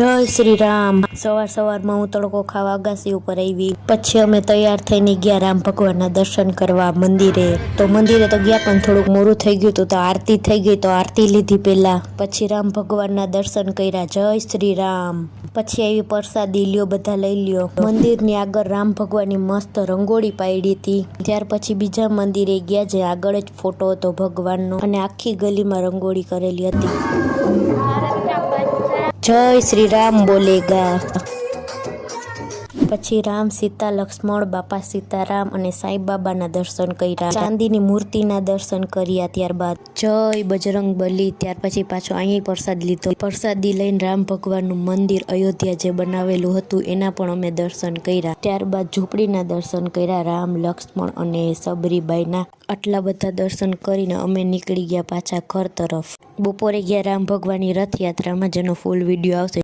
જય શ્રી રામ। સવારમાં હું તડકો ખાવા અગાસી ઉપર આવી, પછી અમે તૈયાર થઈને ગયા રામ ભગવાનના દર્શન કરવા મંદિરે। તો મંદિરે તો ગયા પણ થોડુંક મોડું થઈ ગયું તો આરતી થઈ ગઈ, તો આરતી લીધી પહેલા, પછી રામ ભગવાનના દર્શન કર્યા। જય શ્રી રામ। પછી આવી પ્રસાદી લ્યો, બધા લઈ લ્યો। મંદિરની આગળ રામ ભગવાનની મસ્ત રંગોળી પાડી હતી। ત્યાર પછી બીજા મંદિરે ગયા જે આગળ જ ફોટો હતો ભગવાનનો, અને આખી ગલીમાં રંગોળી કરેલી હતી। જય શ્રી રામ બોલેગા। પછી રામ સીતા લક્ષ્મણ, બાપા સીતારામ અને સાંઈ બાબાના દર્શન કર્યા। ચાંદીની મૂર્તિના દર્શન કર્યા। ત્યારબાદ જય બજરંગ બલી। ત્યાર પછી પાછો અહીં પ્રસાદ લીધો। પ્રસાદી લઈને રામ ભગવાનનું મંદિર અયોધ્યા જે બનાવેલું હતું એના પણ અમે દર્શન કર્યા। ત્યારબાદ ઝૂંપડીના દર્શન કર્યા, રામ લક્ષ્મણ અને સબરીબાઈના। આટલા બધા દર્શન કરીને અમે નીકળી ગયા પાછા ઘર તરફ। બપોરે ગયા રામ ભગવાનની રથયાત્રામાં, જેનો ફૂલ વિડીયો આવશે।